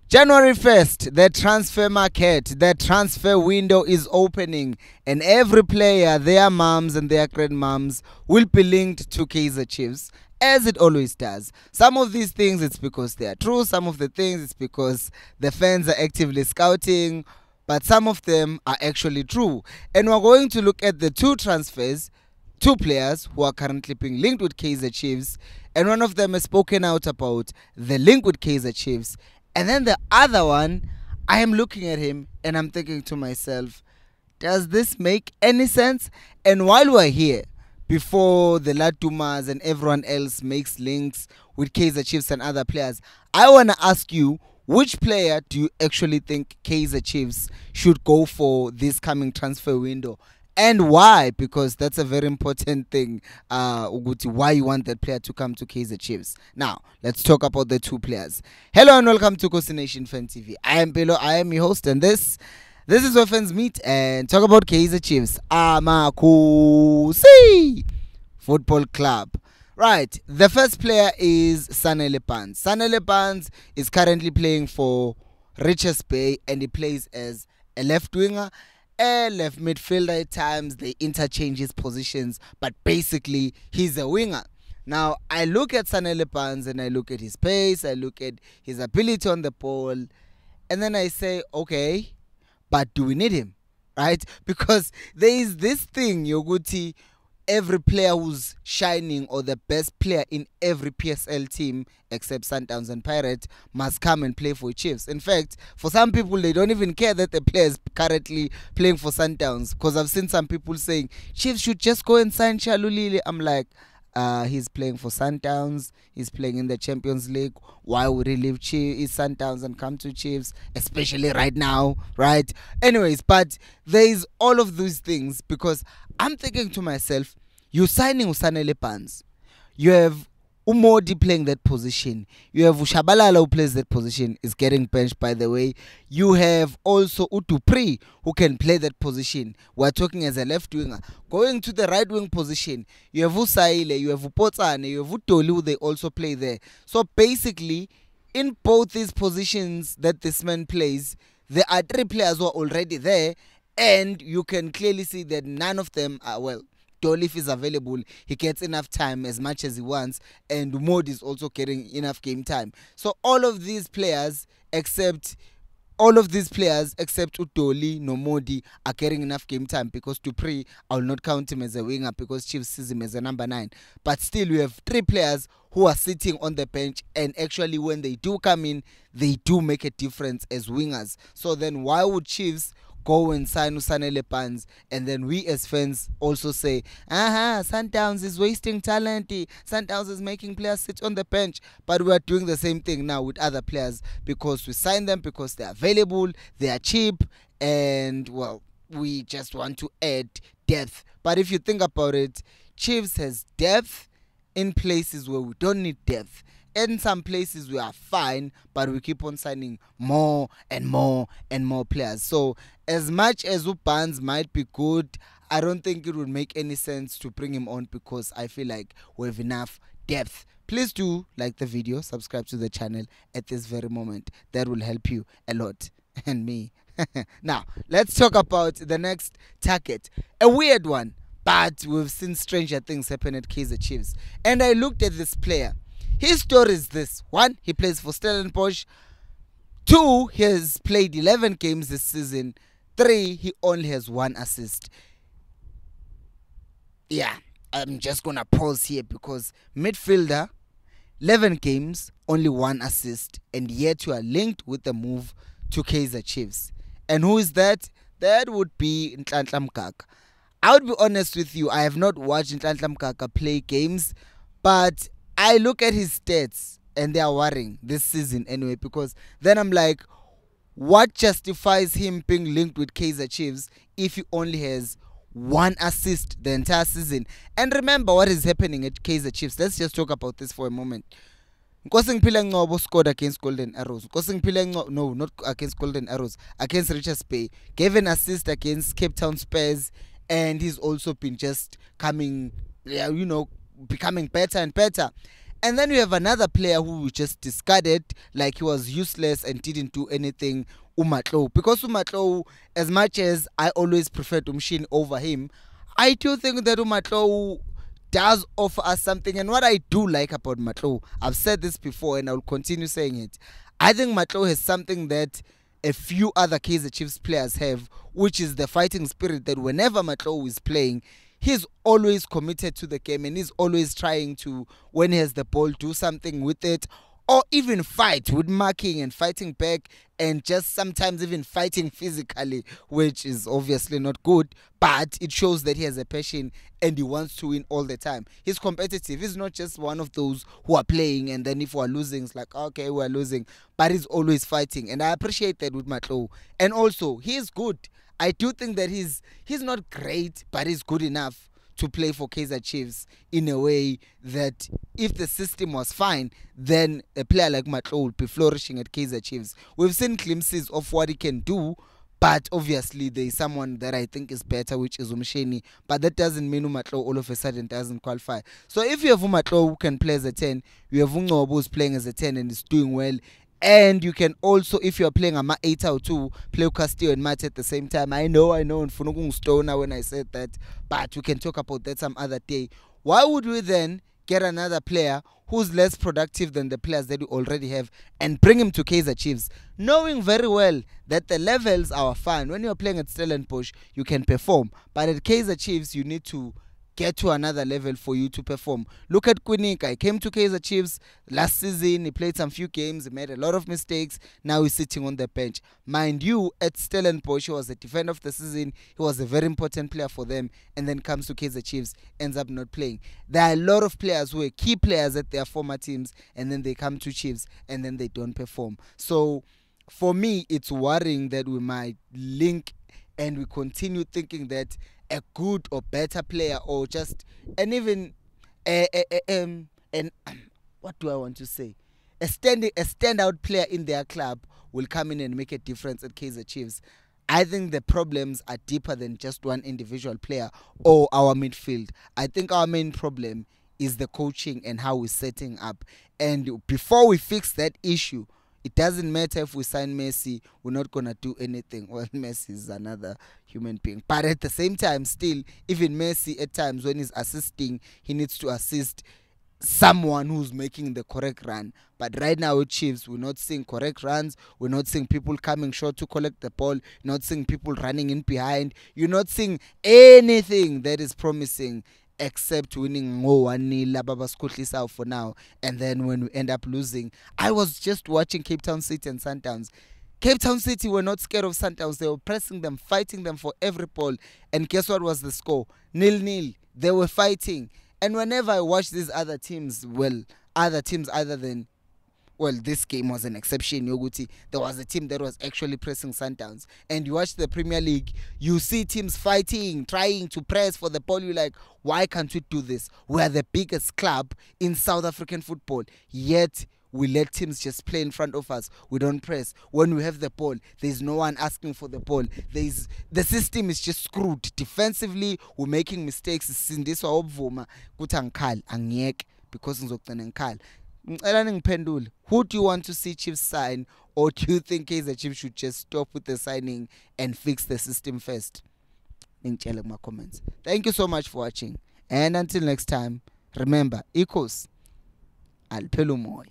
January 1st, the transfer market, the transfer window is opening, and every player, their moms and their grandmoms, will be linked to Kaizer Chiefs, as it always does. Some of these things, it's because they are true. Some of the things, it's because the fans are actively scouting, but some of them are actually true. And we're going to look at the two transfers, two players who are currently being linked with Kaizer Chiefs, and one of them has spoken out about the link with Kaizer Chiefs. And then the other one, I am looking at him and I'm thinking to myself, does this make any sense? And while we're here, before the Latumas and everyone else makes links with Kaizer Chiefs and other players, I want to ask you, which player do you actually think Kaizer Chiefs should go for this coming transfer window? And why? Because that's a very important thing. Why you want that player to come to Kaizer Chiefs. Now, let's talk about the two players. Hello and welcome to Kosi Nation Fan TV. I am Pelo, I am your host, and this is where fans meet and talk about Kaizer Chiefs. Amakusi Football Club. Right, the first player is Sanele Pans. Sanele Pans is currently playing for Richards Bay, and he plays as a left winger, a left midfielder. At times they interchange his positions, but basically he's a winger. Now I look at Sanele Pans and I look at his pace, I look at his ability on the ball, and then I say, okay, but do we need him? Right? Because there is this thing, Yoguti, every player who's shining, or the best player in every PSL team except Sundowns and Pirates, must come and play for Chiefs. In fact, for some people, they don't even care that the player is currently playing for Sundowns, because I've seen some people saying Chiefs should just go and sign Shalulile. I'm like, he's playing for Sundowns, he's playing in the Champions League. Why would he leave Sundowns and come to Chiefs, especially right now, right? Anyways, but there is all of these things, because I'm thinking to myself, you're signing Sanele Pans, you have Umodi playing that position, you have Ushabalala who plays that position, is getting benched, by the way. You have also Utupri who can play that position. We're talking as a left winger. Going to the right wing position, you have Usaile, you have Upotsane, you have Utoli who they also play there. So basically, in both these positions that this man plays, there are three players who are already there, and you can clearly see that none of them are, well, Dolif is available, he gets enough time as much as he wants, and Mod is also getting enough game time. So all of these players except Udoli, Nomodi, are getting enough game time, because Dupri, I will not count him as a winger because Chiefs sees him as a number 9. But still, we have three players who are sitting on the bench, and actually when they do come in, they do make a difference as wingers. So then why would Chiefs go and sign Sanele Pans, and then we as fans also say, Sundowns is wasting talent, Sundowns is making players sit on the bench? But we are doing the same thing now with other players, because we sign them because they are available, they are cheap, and well, we just want to add depth. But if you think about it, Chiefs has depth in places where we don't need depth. In some places we are fine, but we keep on signing more and more and more players. So as much as Upans might be good, I don't think it would make any sense to bring him on, because I feel like we have enough depth. Please do like the video, subscribe to the channel at this very moment. That will help you a lot, and me. Now let's talk about the next target, a weird one, but we've seen stranger things happen at Kaizer Chiefs. And I looked at this player. His story is this. 1, he plays for Stellenbosch. 2, he has played 11 games this season. 3, he only has 1 assist. Yeah, I'm just going to pause here, because midfielder, 11 games, only 1 assist, and yet you are linked with the move to Kaizer Chiefs. And who is that? That would be Nhlanhla Mkaka. I would be honest with you, I have not watched Nhlanhla Mkaka play games, but I look at his stats and they are worrying this season anyway, because then I'm like, what justifies him being linked with Kaizer Chiefs if he only has 1 assist the entire season? And remember what is happening at Kaizer Chiefs. Let's just talk about this for a moment. Nkosingphile Ngcobo scored against Golden Arrows. Nkosingphile Ngcobo, no, not against Golden Arrows, against Richards Bay. Gave an assist against Cape Town Spurs, and he's also been just coming, becoming better and better. And then we have another player who we just discarded like he was useless and didn't do anything, Umatlo. Because Umatlo, as much as I always preferred Umshin over him, I do think that Umatlo does offer us something. And what I do like about Matlo, I've said this before and I'll continue saying it. I think Matlo has something that a few other Kaizer Chiefs players have, which is the fighting spirit that whenever Matlo is playing, he's always committed to the game and he's always trying to, when he has the ball, do something with it, or even fight with marking and fighting back, and just sometimes even fighting physically, which is obviously not good, but it shows that he has a passion and he wants to win all the time. He's competitive. He's not just one of those who are playing and then if we're losing, it's like, okay, we're losing, but he's always fighting, and I appreciate that with Matlo. And also, he's good. I do think that he's not great, but he's good enough to play for Kaizer Chiefs in a way that if the system was fine, then a player like Matlo would be flourishing at Kaizer Chiefs. We've seen glimpses of what he can do, but obviously there is someone that I think is better, which is Umsheni. But that doesn't mean Umatlo all of a sudden doesn't qualify. So if you have Umatlo who can play as a 10, you have Ungobo who's playing as a 10 and is doing well. And you can also, if you're playing a 8 out 2, play Castillo and Mate at the same time. I know, and Funugung Stoner when I said that, but we can talk about that some other day. Why would we then get another player who's less productive than the players that we already have and bring him to Kaizer Chiefs, knowing very well that the levels are fine? When you're playing at Stellenbosch, you can perform, but at Kaizer Chiefs, you need to get to another level for you to perform. Look at Quinika. He came to Kaizer Chiefs last season. He played some few games. He made a lot of mistakes. Now he's sitting on the bench. Mind you, at Stellenbosch, he was the defender of the season. He was a very important player for them. And then comes to Kaizer Chiefs, ends up not playing. There are a lot of players who are key players at their former teams, and then they come to Chiefs, and then they don't perform. So for me, it's worrying that we might link and we continue thinking that a good or better player, or just and even and what do I want to say? A standout player in their club will come in and make a difference at Kaizer Chiefs. I think the problems are deeper than just one individual player or our midfield. I think our main problem is the coaching and how we're setting up. And before we fix that issue, it doesn't matter if we sign Messi, we're not going to do anything. Well, Messi is another human being. But at the same time, still, even Messi at times when he's assisting, he needs to assist someone who's making the correct run. But right now with Chiefs, we're not seeing correct runs. We're not seeing people coming short to collect the ball. You're not seeing people running in behind. You're not seeing anything that is promising, except winning 1-0 for now. And then when we end up losing, I was just watching Cape Town City and Sundowns. Cape Town City were not scared of Sundowns. They were pressing them, fighting them for every ball. And guess what was the score? 0-0. They were fighting. And whenever I watch these other teams, other teams other than, this game was an exception, Yoguti. There was a team that was actually pressing Sundowns. And you watch the Premier League, you see teams fighting, trying to press for the ball. You're like, why can't we do this? We're the biggest club in South African football, yet we let teams just play in front of us. We don't press. When we have the ball, there's no one asking for the ball. The system is just screwed. Defensively, we're making mistakes. Sindiswa obvuma kuthi angikhali angiyeke because ngizogcina ngikhali. Who do you want to see Chiefs sign, or do you think Kaizer Chiefs should just stop with the signing and fix the system first? Ngitshele my comments. Thank you so much for watching, and until next time, remember, equals alphela umoya.